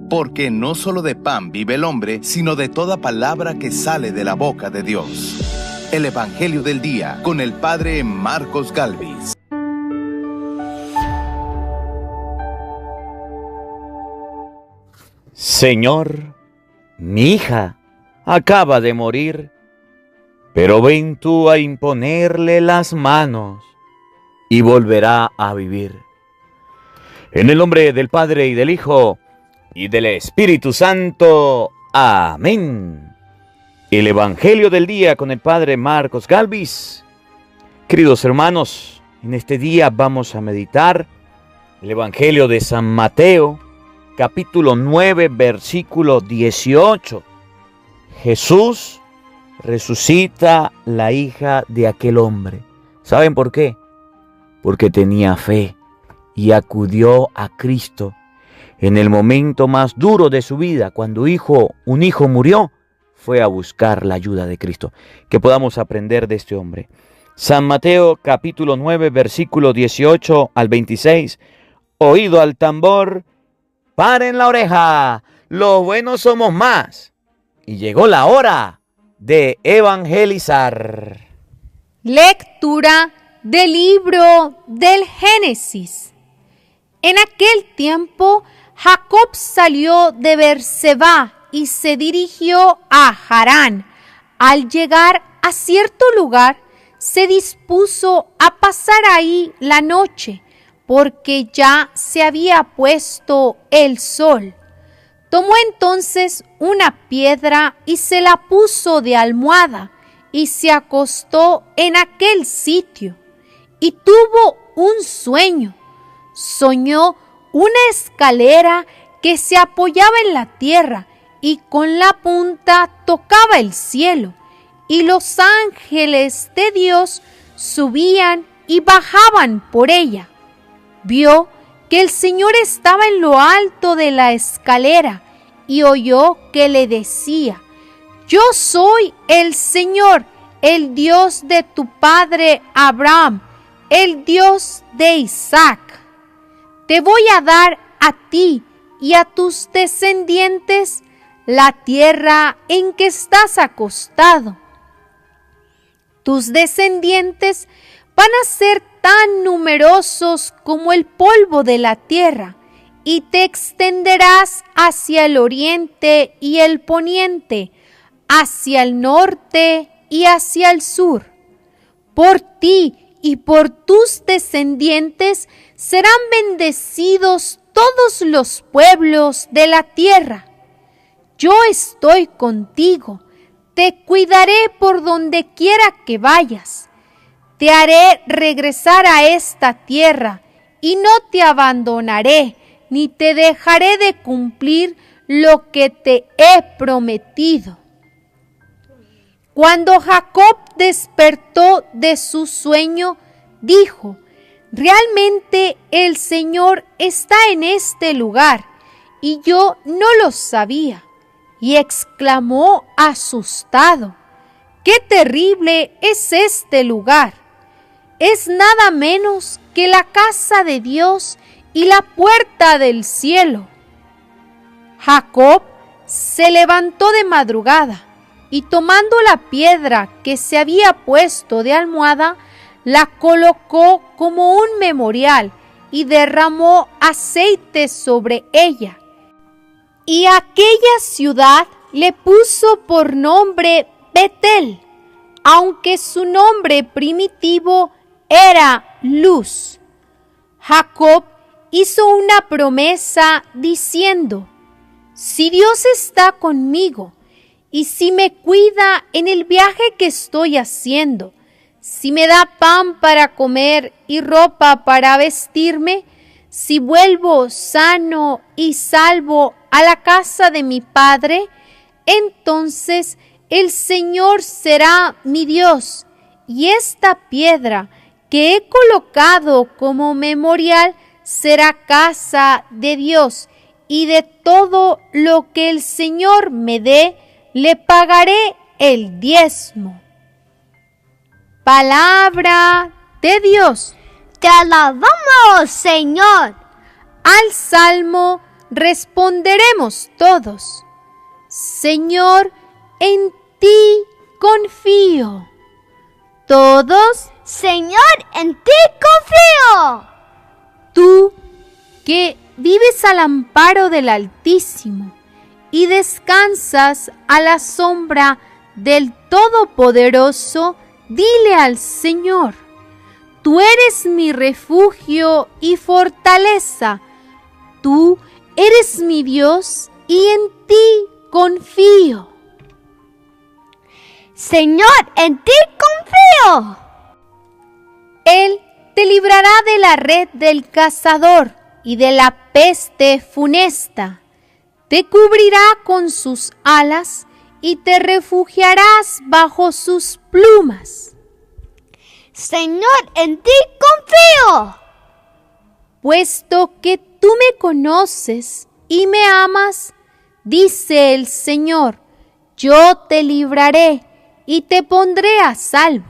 porque no solo de pan vive el hombre, sino de toda palabra que sale de la boca de Dios. El Evangelio del Día, con el Padre Marcos Galvis. Señor, mi hija acaba de morir, pero ven tú a imponerle las manos y volverá a vivir. En el nombre del Padre y del Hijo y del Espíritu Santo. Amén. El Evangelio del Día con el Padre Marcos Galvis. Queridos hermanos, en este día vamos a meditar el Evangelio de San Mateo, capítulo 9, versículo 18. Jesús resucita la hija de aquel hombre. ¿Saben por qué? Porque tenía fe y acudió a Cristo en el momento más duro de su vida, cuando un hijo murió, fue a buscar la ayuda de Cristo. Que podamos aprender de este hombre. San Mateo capítulo 9, versículo 18 al 26. Oído al tambor, paren la oreja, los buenos somos más. Y llegó la hora de evangelizar. Lectura del libro del Génesis. En aquel tiempo, Jacob salió de Berseba y se dirigió a Harán. Al llegar a cierto lugar, se dispuso a pasar ahí la noche, porque ya se había puesto el sol. Tomó entonces una piedra y se la puso de almohada, y se acostó en aquel sitio, y tuvo un sueño. Soñó una escalera que se apoyaba en la tierra y con la punta tocaba el cielo, y los ángeles de Dios subían y bajaban por ella. Vio que el Señor estaba en lo alto de la escalera y oyó que le decía: Yo soy el Señor, el Dios de tu padre Abraham, el Dios de Isaac. Te voy a dar a ti y a tus descendientes la tierra en que estás acostado. Tus descendientes van a ser tan numerosos como el polvo de la tierra, y te extenderás hacia el oriente y el poniente, hacia el norte y hacia el sur. Por ti y por tus descendientes serán bendecidos todos los pueblos de la tierra. Yo estoy contigo, te cuidaré por donde quiera que vayas. Te haré regresar a esta tierra y no te abandonaré, ni te dejaré de cumplir lo que te he prometido. Cuando Jacob despertó de su sueño, dijo: Realmente el Señor está en este lugar, y yo no lo sabía. Y exclamó asustado: ¡Qué terrible es este lugar! Es nada menos que la casa de Dios y la puerta del cielo. Jacob se levantó de madrugada y, tomando la piedra que se había puesto de almohada, la colocó como un memorial y derramó aceite sobre ella. Y a aquella ciudad le puso por nombre Betel, aunque su nombre primitivo era Luz. Jacob hizo una promesa diciendo: Si Dios está conmigo, y si me cuida en el viaje que estoy haciendo, si me da pan para comer y ropa para vestirme, si vuelvo sano y salvo a la casa de mi padre, entonces el Señor será mi Dios, y esta piedra que he colocado como memorial será casa de Dios, y de todo lo que el Señor me dé, le pagaré el diezmo. Palabra de Dios. Te alabamos, Señor. Al Salmo responderemos todos: Señor, en ti confío. Todos: Señor, en ti confío. Tú, que vives al amparo del Altísimo y descansas a la sombra del Todopoderoso, dile al Señor: Tú eres mi refugio y fortaleza. Tú eres mi Dios y en ti confío. Señor, en ti confío. Él te librará de la red del cazador y de la peste funesta. Te cubrirá con sus alas y te refugiarás bajo sus plumas. Señor, en ti confío. Puesto que tú me conoces y me amas, dice el Señor, yo te libraré y te pondré a salvo.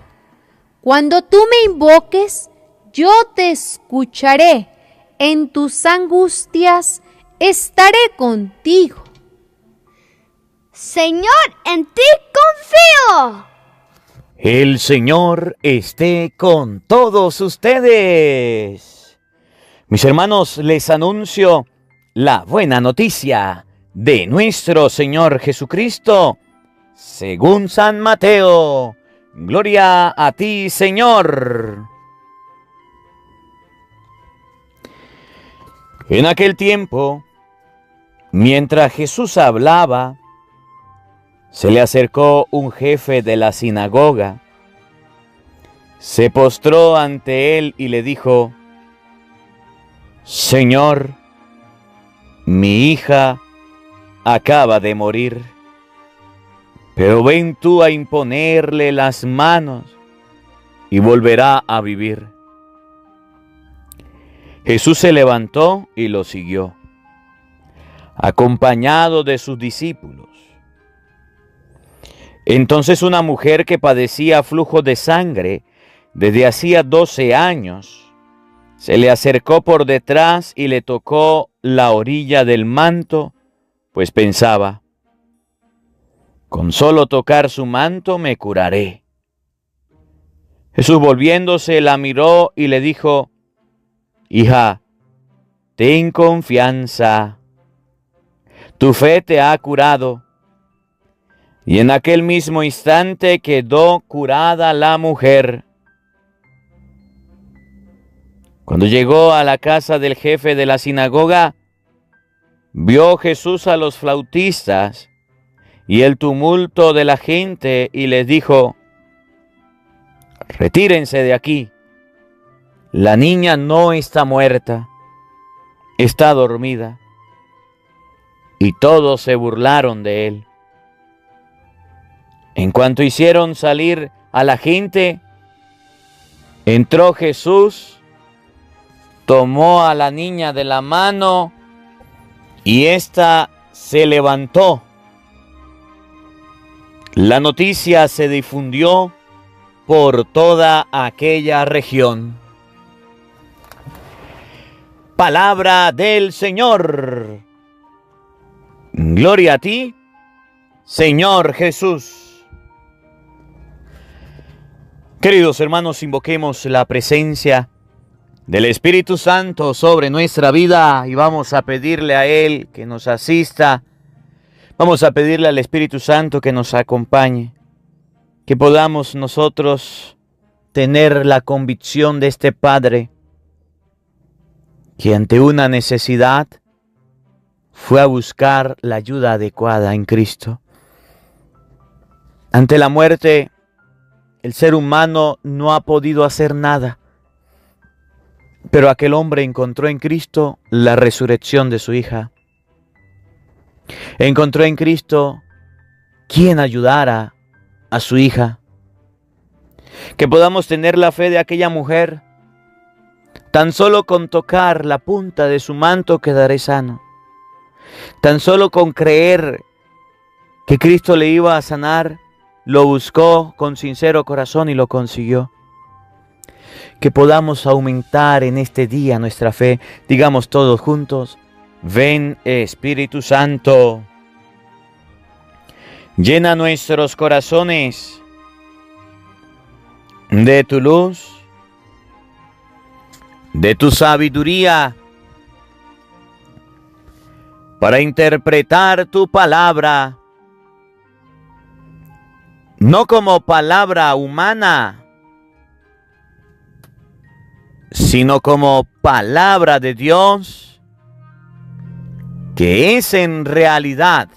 Cuando tú me invoques, yo te escucharé. En tus angustias estaré contigo. Señor, en ti confío. El Señor esté con todos ustedes. Mis hermanos, les anuncio la buena noticia de nuestro Señor Jesucristo, según San Mateo. Gloria a ti, Señor. En aquel tiempo, mientras Jesús hablaba, se le acercó un jefe de la sinagoga, se postró ante él y le dijo: Señor, mi hija acaba de morir, pero ven tú a imponerle las manos y volverá a vivir. Jesús se levantó y lo siguió, acompañado de sus discípulos. Entonces una mujer que padecía flujo de sangre desde hacía 12 años, se le acercó por detrás y le tocó la orilla del manto, pues pensaba: con solo tocar su manto me curaré. Jesús, volviéndose, la miró y le dijo: Hija, ten confianza, tu fe te ha curado. Y en aquel mismo instante quedó curada la mujer. Cuando llegó a la casa del jefe de la sinagoga, vio Jesús a los flautistas y el tumulto de la gente y les dijo: Retírense de aquí. La niña no está muerta, está dormida. Y todos se burlaron de él. En cuanto hicieron salir a la gente, entró Jesús, tomó a la niña de la mano y ésta se levantó. La noticia se difundió por toda aquella región. Palabra del Señor. Gloria a ti, Señor Jesús. Queridos hermanos, invoquemos la presencia del Espíritu Santo sobre nuestra vida y vamos a pedirle a Él que nos asista. Vamos a pedirle al Espíritu Santo que nos acompañe, que podamos nosotros tener la convicción de este Padre que ante una necesidad fue a buscar la ayuda adecuada en Cristo. Ante la muerte, el ser humano no ha podido hacer nada, pero aquel hombre encontró en Cristo la resurrección de su hija. Encontró en Cristo quien ayudara a su hija. Que podamos tener la fe de aquella mujer. Tan solo con tocar la punta de su manto quedaré sano. Tan solo con creer que Cristo le iba a sanar, lo buscó con sincero corazón y lo consiguió. Que podamos aumentar en este día nuestra fe. Digamos todos juntos: Ven, Espíritu Santo, llena nuestros corazones de tu luz, de tu sabiduría, para interpretar tu palabra, no como palabra humana, sino como palabra de Dios, que es en realidad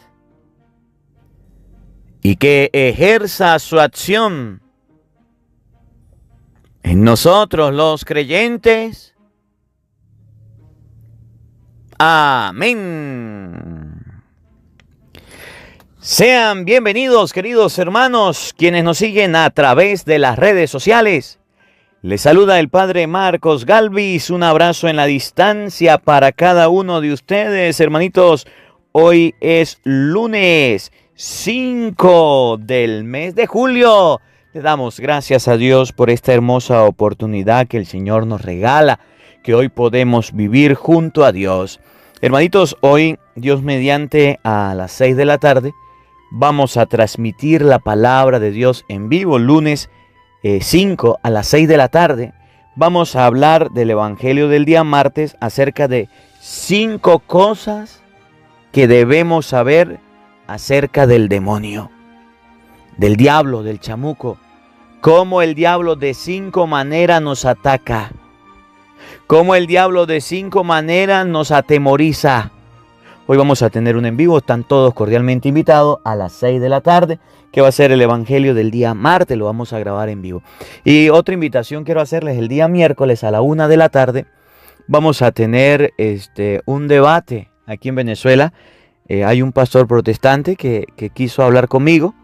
y que ejerza su acción en nosotros los creyentes. Amén. Sean bienvenidos, queridos hermanos, quienes nos siguen a través de las redes sociales. Les saluda el Padre Marcos Galvis. Un abrazo en la distancia para cada uno de ustedes, hermanitos. Hoy es lunes 5 del mes de julio. Le damos gracias a Dios por esta hermosa oportunidad que el Señor nos regala, que hoy podemos vivir junto a Dios. Hermanitos, hoy, Dios mediante, a las 6 de la tarde, vamos a transmitir la palabra de Dios en vivo, lunes 5 a las 6 de la tarde. Vamos a hablar del Evangelio del día martes acerca de 5 cosas que debemos saber acerca del demonio, del diablo, del chamuco. Cómo el diablo de 5 maneras nos ataca. Cómo el diablo de 5 maneras nos atemoriza. Hoy vamos a tener un en vivo, están todos cordialmente invitados a las 6 de la tarde, que va a ser el Evangelio del día martes, lo vamos a grabar en vivo. Y otra invitación quiero hacerles: el día miércoles a la 1 de la tarde vamos a tener un debate aquí en Venezuela. Hay un pastor protestante que quiso hablar conmigo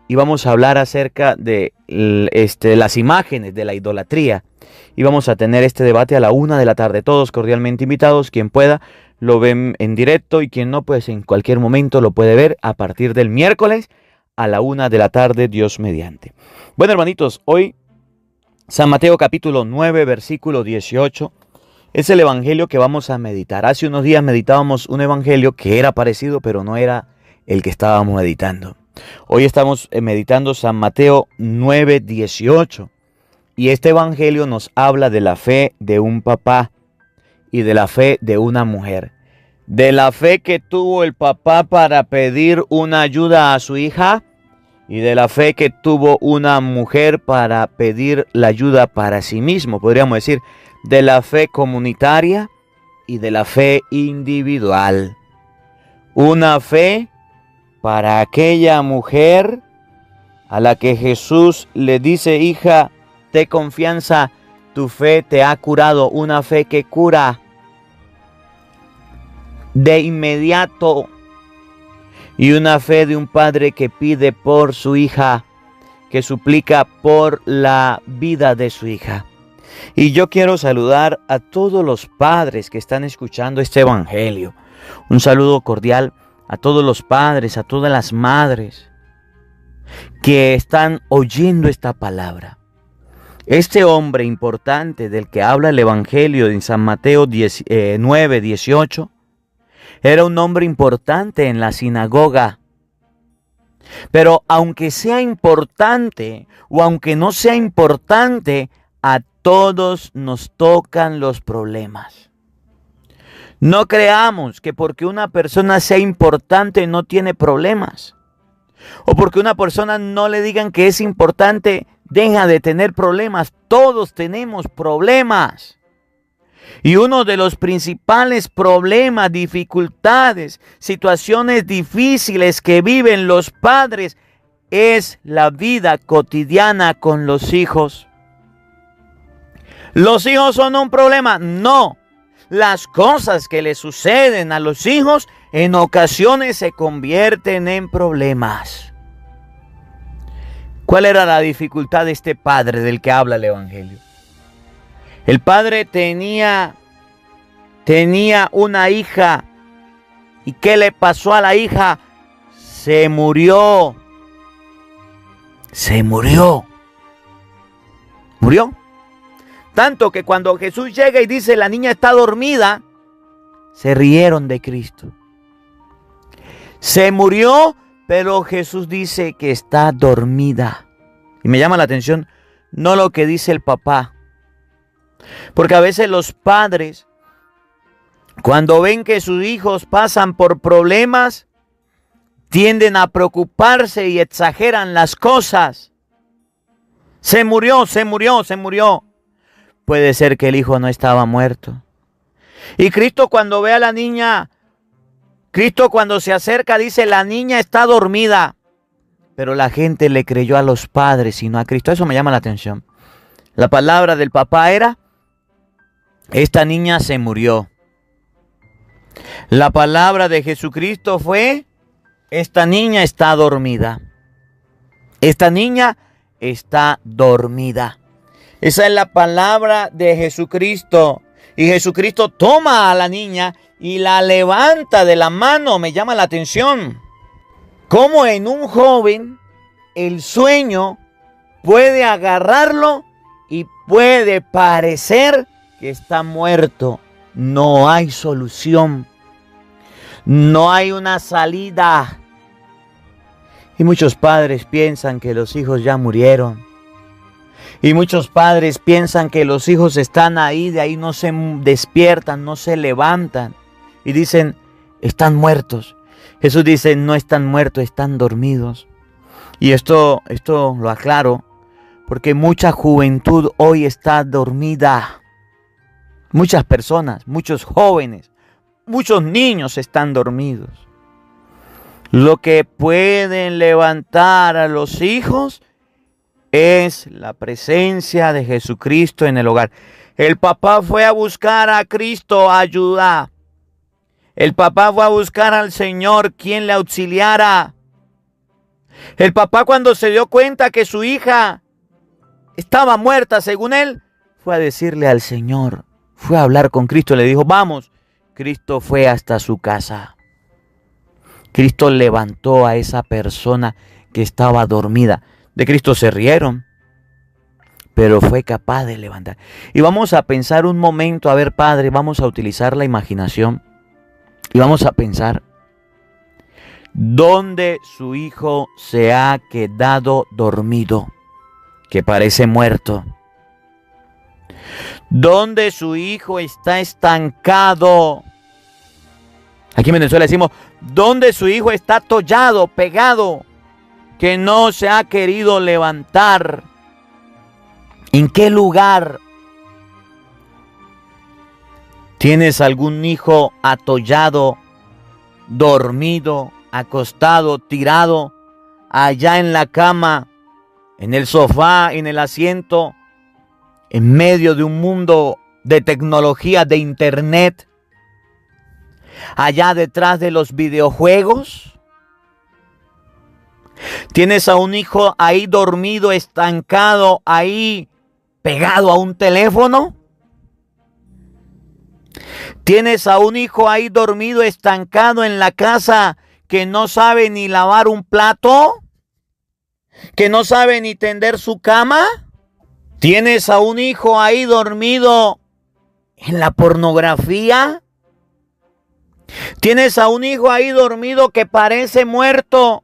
y vamos a hablar acerca de las imágenes de la idolatría. Y vamos a tener este debate a la 1 de la tarde, todos cordialmente invitados. Quien pueda lo ven en directo y quien no, pues en cualquier momento lo puede ver a partir del miércoles a la 1 de la tarde, Dios mediante. Bueno, hermanitos, hoy San Mateo capítulo 9, versículo 18, es el evangelio que vamos a meditar. Hace unos días meditábamos un evangelio que era parecido, pero no era el que estábamos meditando. Hoy estamos meditando San Mateo 9, 18. Y este evangelio nos habla de la fe de un papá y de la fe de una mujer. De la fe que tuvo el papá para pedir una ayuda a su hija y de la fe que tuvo una mujer para pedir la ayuda para sí mismo. Podríamos decir, de la fe comunitaria y de la fe individual. Una fe para aquella mujer a la que Jesús le dice: hija, ten confianza, tu fe te ha curado. Una fe que cura de inmediato. Y una fe de un padre que pide por su hija, que suplica por la vida de su hija. Y yo quiero saludar a todos los padres que están escuchando este evangelio. Un saludo cordial a todos los padres, a todas las madres que están oyendo esta palabra. Este hombre importante del que habla el evangelio en San Mateo 9, 18, era un hombre importante en la sinagoga. Pero aunque sea importante o aunque no sea importante, a todos nos tocan los problemas. No creamos que porque una persona sea importante no tiene problemas. O porque una persona no le digan que es importante, deja de tener problemas. Todos tenemos problemas. Y uno de los principales problemas, dificultades, situaciones difíciles que viven los padres es la vida cotidiana con los hijos. ¿Los hijos son un problema? No. Las cosas que le suceden a los hijos en ocasiones se convierten en problemas. ¿Cuál era la dificultad de este padre del que habla el evangelio? El padre tenía una hija. ¿Y qué le pasó a la hija? Se murió. Murió. Tanto que cuando Jesús llega y dice: la niña está dormida, se rieron de Cristo. Se murió, pero Jesús dice que está dormida. Y me llama la atención no lo que dice el papá. Porque a veces los padres, cuando ven que sus hijos pasan por problemas, tienden a preocuparse y exageran las cosas. Se murió, se murió, se murió. Puede ser que el hijo no estaba muerto. Y Cristo cuando ve a la niña, Cristo cuando se acerca dice, la niña está dormida. Pero la gente le creyó a los padres y no a Cristo. Eso me llama la atención. La palabra del papá era, esta niña se murió. La palabra de Jesucristo fue, esta niña está dormida. Esta niña está dormida. Esa es la palabra de Jesucristo. Y Jesucristo toma a la niña y la levanta de la mano. Me llama la atención. Cómo en un joven el sueño puede agarrarlo y puede parecer que está muerto. No hay solución. No hay una salida. Y muchos padres piensan que los hijos ya murieron. Y muchos padres piensan que los hijos están ahí, de ahí no se despiertan, no se levantan. Y dicen, están muertos. Jesús dice, no están muertos, están dormidos. Y esto lo aclaro, porque mucha juventud hoy está dormida. Muchas personas, muchos jóvenes, muchos niños están dormidos. Lo que pueden levantar a los hijos es la presencia de Jesucristo en el hogar. El papá fue a buscar a Cristo ayuda. El papá fue a buscar al Señor quien le auxiliara. El papá cuando se dio cuenta que su hija estaba muerta según él, fue a decirle al Señor, fue a hablar con Cristo, le dijo, vamos. Cristo fue hasta su casa. Cristo levantó a esa persona que estaba dormida. De Cristo se rieron, pero fue capaz de levantar. Y vamos a pensar un momento, a ver, Padre, vamos a utilizar la imaginación y vamos a pensar dónde su hijo se ha quedado dormido, que parece muerto. Dónde su hijo está estancado. Aquí en Venezuela decimos, dónde su hijo está atollado, pegado, que no se ha querido levantar. ¿En qué lugar tienes algún hijo atollado, dormido, acostado, tirado, allá en la cama, en el sofá, en el asiento, en medio de un mundo de tecnología, de internet, allá detrás de los videojuegos? Tienes a un hijo ahí dormido, estancado, ahí pegado a un teléfono. Tienes a un hijo ahí dormido, estancado en la casa, que no sabe ni lavar un plato, que no sabe ni tender su cama. Tienes a un hijo ahí dormido en la pornografía. Tienes a un hijo ahí dormido que parece muerto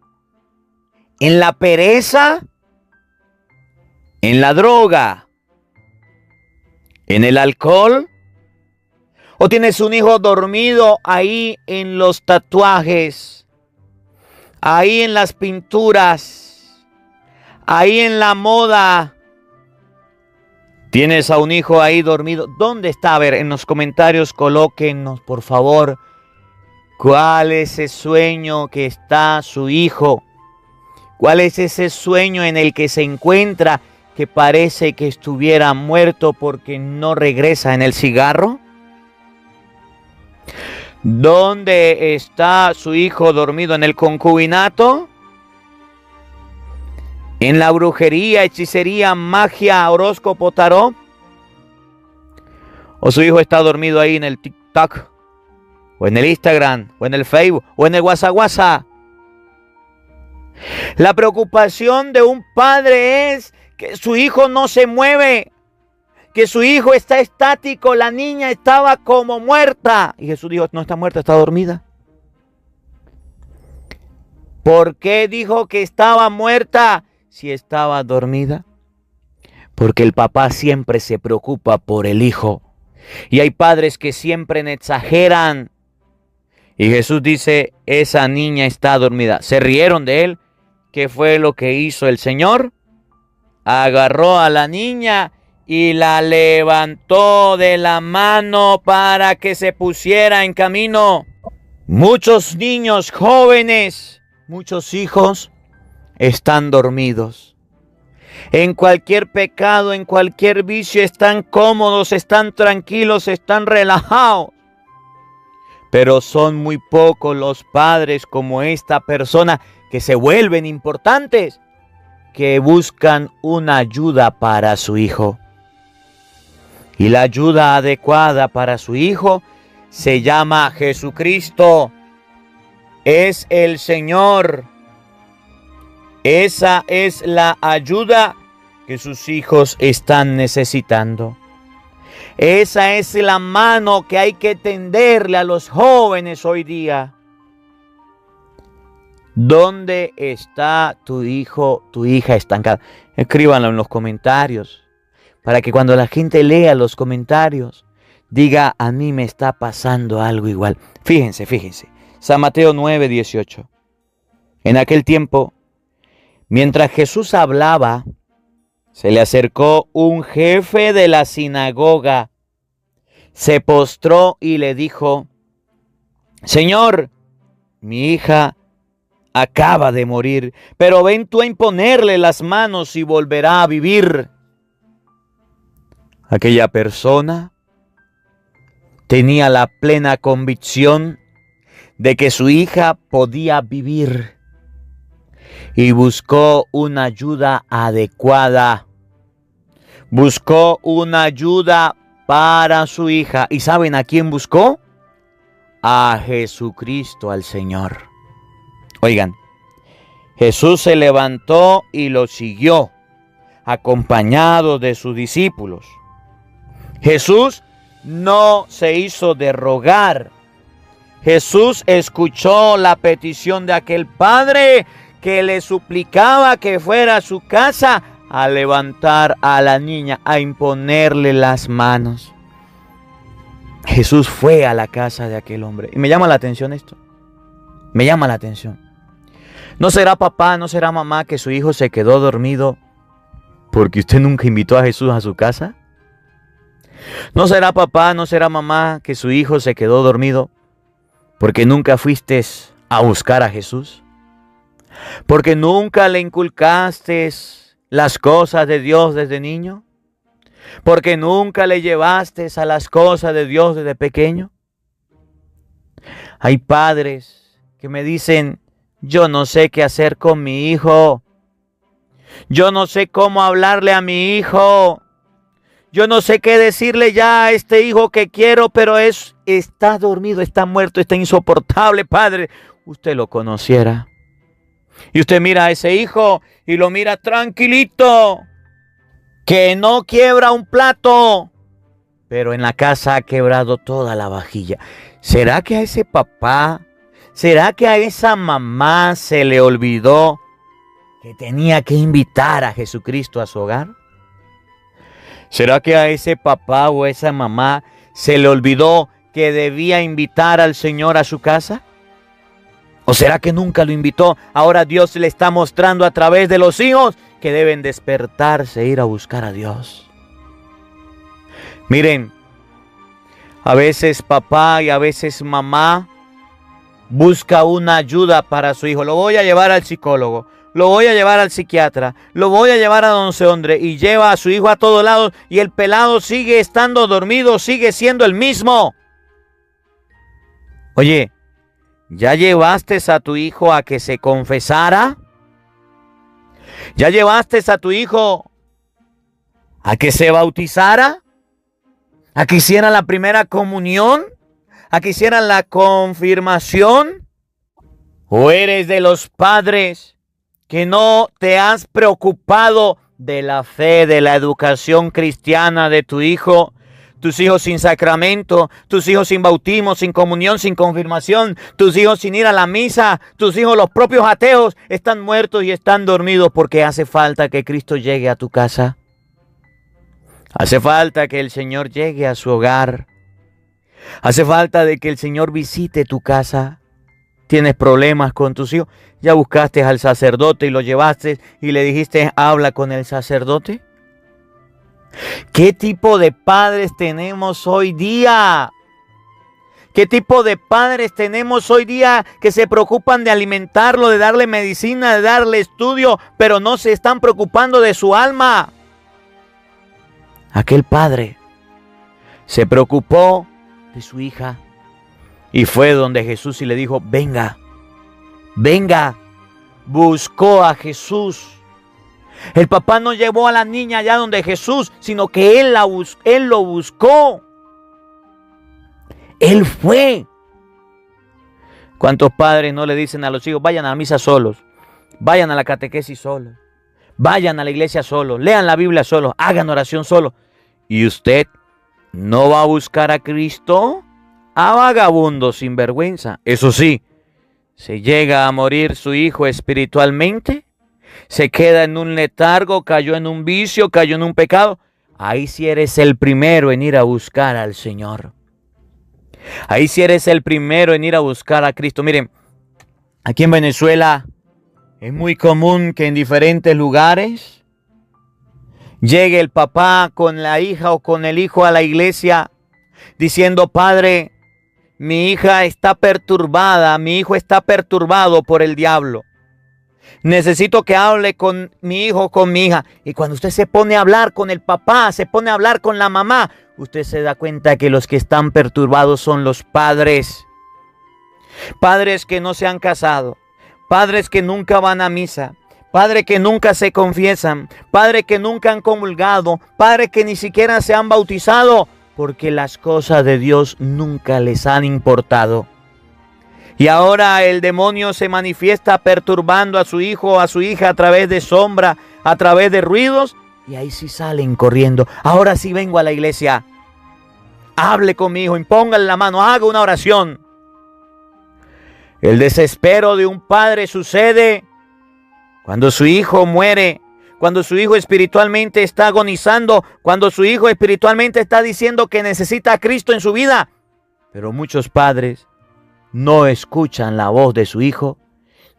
en la pereza, en la droga, en el alcohol. O tienes un hijo dormido ahí en los tatuajes, ahí en las pinturas, ahí en la moda. Tienes a un hijo ahí dormido. ¿Dónde está? A ver, en los comentarios colóquenos, por favor, cuál es ese sueño que está su hijo. ¿Cuál es ese sueño en el que se encuentra que parece que estuviera muerto porque no regresa? ¿En el cigarro? ¿Dónde está su hijo dormido? ¿En el concubinato? ¿En la brujería, hechicería, magia, horóscopo, tarot? ¿O su hijo está dormido ahí en el TikTok? ¿O en el Instagram? ¿O en el Facebook? ¿O en el WhatsApp? La preocupación de un padre es que su hijo no se mueve, que su hijo está estático, la niña estaba como muerta. Y Jesús dijo, no está muerta, está dormida. ¿Por qué dijo que estaba muerta si estaba dormida? Porque el papá siempre se preocupa por el hijo. Y hay padres que siempre exageran. Y Jesús dice, esa niña está dormida. Se rieron de él. ¿Qué fue lo que hizo el Señor? Agarró a la niña y la levantó de la mano para que se pusiera en camino. Muchos niños jóvenes, muchos hijos están dormidos. En cualquier pecado, en cualquier vicio están cómodos, están tranquilos, están relajados. Pero son muy pocos los padres como esta persona que se vuelven importantes, que buscan una ayuda para su hijo. Y la ayuda adecuada para su hijo se llama Jesucristo. Es el Señor. Esa es la ayuda que sus hijos están necesitando. Esa es la mano que hay que tenderle a los jóvenes hoy día. ¿Dónde está tu hijo, tu hija estancada? Escríbanlo en los comentarios, para que cuando la gente lea los comentarios, diga, a mí me está pasando algo igual. Fíjense. San Mateo 9:18. En aquel tiempo, mientras Jesús hablaba, se le acercó un jefe de la sinagoga. Se postró y le dijo, Señor, mi hija acaba de morir, pero ven tú a imponerle las manos y volverá a vivir. Aquella persona tenía la plena convicción de que su hija podía vivir y buscó una ayuda adecuada. Buscó una ayuda para su hija. ¿Y saben a quién buscó? A Jesucristo, al Señor. Oigan, Jesús se levantó y lo siguió, acompañado de sus discípulos. Jesús no se hizo de rogar. Jesús escuchó la petición de aquel padre que le suplicaba que fuera a su casa a levantar a la niña, a imponerle las manos. Jesús fue a la casa de aquel hombre. Y me llama la atención esto. Me llama la atención. ¿No será papá, no será mamá que su hijo se quedó dormido porque usted nunca invitó a Jesús a su casa? ¿No será papá, no será mamá que su hijo se quedó dormido porque nunca fuiste a buscar a Jesús? ¿Porque nunca le inculcaste las cosas de Dios desde niño? ¿Porque nunca le llevaste a las cosas de Dios desde pequeño? Hay padres que me dicen, yo no sé qué hacer con mi hijo. Yo no sé cómo hablarle a mi hijo. Yo no sé qué decirle ya a este hijo que quiero, pero está dormido, está muerto, está insoportable, padre. Usted lo conociera. Y usted mira a ese hijo y lo mira tranquilito, que no quiebra un plato, pero en la casa ha quebrado toda la vajilla. ¿Será que a ese papá, será que a esa mamá se le olvidó que tenía que invitar a Jesucristo a su hogar? ¿Será que a ese papá o a esa mamá se le olvidó que debía invitar al Señor a su casa? ¿O será que nunca lo invitó? Ahora Dios le está mostrando a través de los hijos que deben despertarse e ir a buscar a Dios. Miren, a veces papá y a veces mamá busca una ayuda para su hijo. Lo voy a llevar al psicólogo, lo voy a llevar al psiquiatra, lo voy a llevar a don Seondre, y lleva a su hijo a todos lados y el pelado sigue estando dormido, sigue siendo el mismo. Oye, ¿ya llevaste a tu hijo a que se confesara? ¿Ya llevaste a tu hijo a que se bautizara? ¿A que hiciera la primera comunión? ¿A que hiciera la confirmación? ¿O eres de los padres que no te has preocupado de la fe, de la educación cristiana de tu hijo. Tus hijos sin sacramento, tus hijos sin bautismo, sin comunión, sin confirmación, tus hijos sin ir a la misa, tus hijos, los propios ateos, están muertos y están dormidos porque hace falta que Cristo llegue a tu casa. Hace falta que el Señor llegue a su hogar. Hace falta de que el Señor visite tu casa. ¿Tienes problemas con tus hijos? ¿Ya buscaste al sacerdote y lo llevaste y le dijiste, habla con el sacerdote? ¿Qué tipo de padres tenemos hoy día? ¿Qué tipo de padres tenemos hoy día que se preocupan de alimentarlo, de darle medicina, de darle estudio, pero no se están preocupando de su alma? Aquel padre se preocupó de su hija y fue donde Jesús y le dijo, venga, venga. Buscó a Jesús. El papá no llevó a la niña allá donde Jesús, sino que él lo buscó. Él fue. ¿Cuántos padres no le dicen a los hijos, vayan a la misa solos, vayan a la catequesis solos, vayan a la iglesia solos, lean la Biblia solos, hagan oración solos? ¿Y usted no va a buscar a Cristo? A vagabundo sin vergüenza. Eso sí, se llega a morir su hijo espiritualmente, se queda en un letargo, cayó en un vicio, cayó en un pecado. Ahí sí eres el primero en ir a buscar al Señor. Ahí sí eres el primero en ir a buscar a Cristo. Miren, aquí en Venezuela es muy común que en diferentes lugares llegue el papá con la hija o con el hijo a la iglesia diciendo, padre, mi hija está perturbada, mi hijo está perturbado por el diablo. Necesito que hable con mi hijo o con mi hija. Y cuando usted se pone a hablar con el papá, se pone a hablar con la mamá, usted se da cuenta que los que están perturbados son los padres. Padres que no se han casado, padres que nunca van a misa, padres que nunca se confiesan, padres que nunca han comulgado, padres que ni siquiera se han bautizado, porque las cosas de Dios nunca les han importado. Y ahora el demonio se manifiesta perturbando a su hijo o a su hija a través de sombra, a través de ruidos, y ahí sí salen corriendo. Ahora sí vengo a la iglesia. Hable con mi hijo, impóngale la mano, haga una oración. El desespero de un padre sucede cuando su hijo muere, cuando su hijo espiritualmente está agonizando, cuando su hijo espiritualmente está diciendo que necesita a Cristo en su vida. Pero muchos padres no escuchan la voz de su hijo,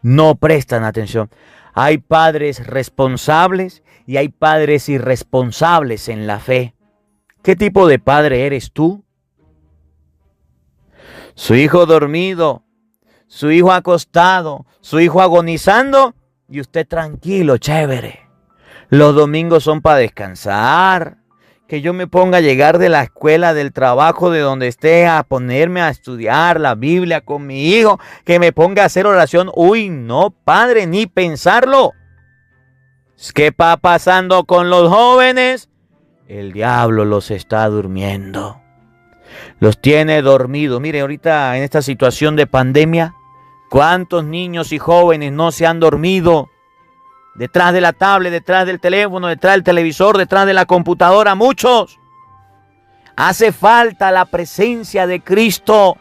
no prestan atención. Hay padres responsables y hay padres irresponsables en la fe. ¿Qué tipo de padre eres tú? Su hijo dormido, su hijo acostado, su hijo agonizando y usted tranquilo, chévere. Los domingos son para descansar. Que yo me ponga a llegar de la escuela, del trabajo, de donde esté, a ponerme a estudiar la Biblia con mi hijo, que me ponga a hacer oración. Uy, no, padre, ni pensarlo. ¿Qué va pasando con los jóvenes? El diablo los está durmiendo. Los tiene dormidos. Mire, ahorita en esta situación de pandemia, ¿cuántos niños y jóvenes no se han dormido? Detrás de la tablet, detrás del teléfono, detrás del televisor, detrás de la computadora, muchos. Hace falta la presencia de Cristo.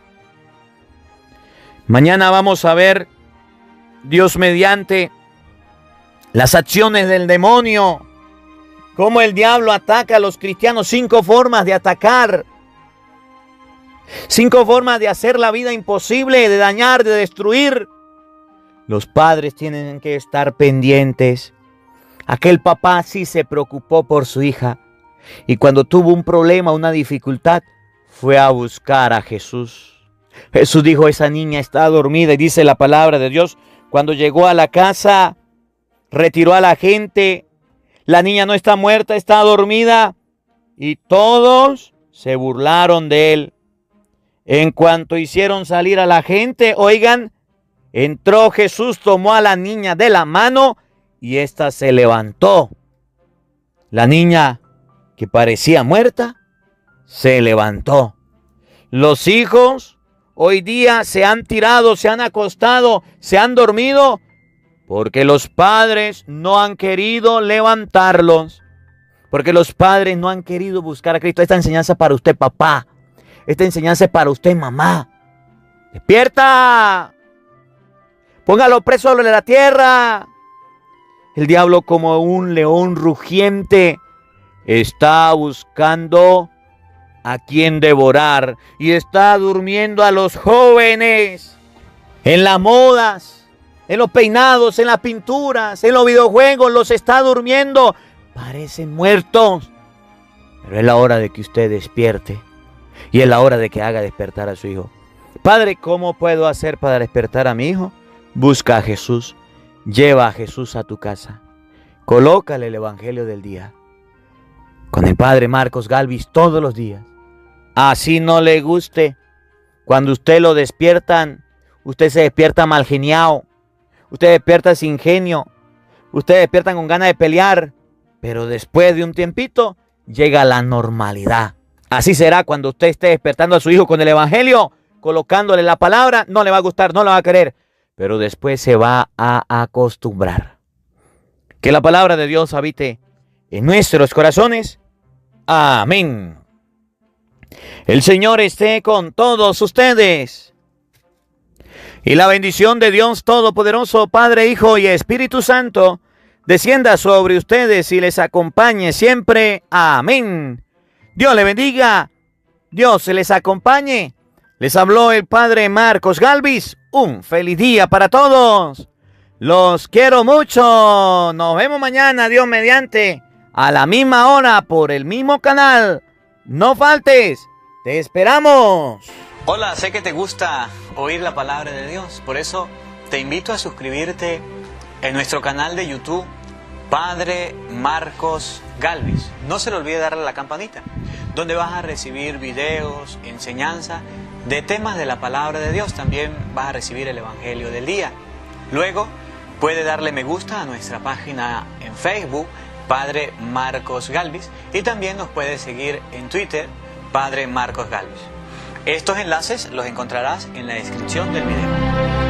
Mañana vamos a ver, Dios mediante, las acciones del demonio. Cómo el diablo ataca a los cristianos. 5 formas de atacar. 5 formas de hacer la vida imposible, de dañar, de destruir. Los padres tienen que estar pendientes. Aquel papá sí se preocupó por su hija. Y cuando tuvo un problema, una dificultad, fue a buscar a Jesús. Jesús dijo, esa niña está dormida. Y dice la palabra de Dios, cuando llegó a la casa, retiró a la gente. La niña no está muerta, está dormida. Y todos se burlaron de él. En cuanto hicieron salir a la gente, oigan, entró Jesús, tomó a la niña de la mano y ésta se levantó. La niña que parecía muerta, se levantó. Los hijos hoy día se han tirado, se han acostado, se han dormido, porque los padres no han querido levantarlos, porque los padres no han querido buscar a Cristo. Esta enseñanza para usted, papá. Esta enseñanza es para usted, mamá. ¡Despierta! Póngalo preso sobre la tierra. El diablo, como un león rugiente, está buscando a quien devorar y está durmiendo a los jóvenes en las modas, en los peinados, en las pinturas, en los videojuegos. Los está durmiendo. Parecen muertos. Pero es la hora de que usted despierte y es la hora de que haga despertar a su hijo. Padre, ¿cómo puedo hacer para despertar a mi hijo? Busca a Jesús. Lleva a Jesús a tu casa. Colócale el Evangelio del día con el Padre Marcos Galvis todos los días. Así no le guste. Cuando usted lo despiertan, usted se despierta mal geniado. Usted despierta sin genio. Usted despierta con ganas de pelear. Pero después de un tiempito, llega la normalidad. Así será cuando usted esté despertando a su hijo con el Evangelio, colocándole la palabra. No le va a gustar, no le va a querer, pero después se va a acostumbrar. Que la palabra de Dios habite en nuestros corazones. Amén. El Señor esté con todos ustedes. Y la bendición de Dios Todopoderoso, Padre, Hijo y Espíritu Santo, descienda sobre ustedes y les acompañe siempre. Amén. Dios le bendiga. Dios se les acompañe. Les habló el Padre Marcos Galvis. Un feliz día para todos. Los quiero mucho. Nos vemos mañana, Dios mediante, a la misma hora por el mismo canal. No faltes. Te esperamos. Hola, sé que te gusta oír la palabra de Dios. Por eso te invito a suscribirte en nuestro canal de YouTube, Padre Marcos Galvis. No se le olvide darle a la campanita, donde vas a recibir videos, enseñanza de temas de la palabra de Dios. También vas a recibir el Evangelio del día. Luego puede darle me gusta a nuestra página en Facebook, Padre Marcos Galvis, y también nos puede seguir en Twitter, Padre Marcos Galvis. Estos enlaces los encontrarás en la descripción del video.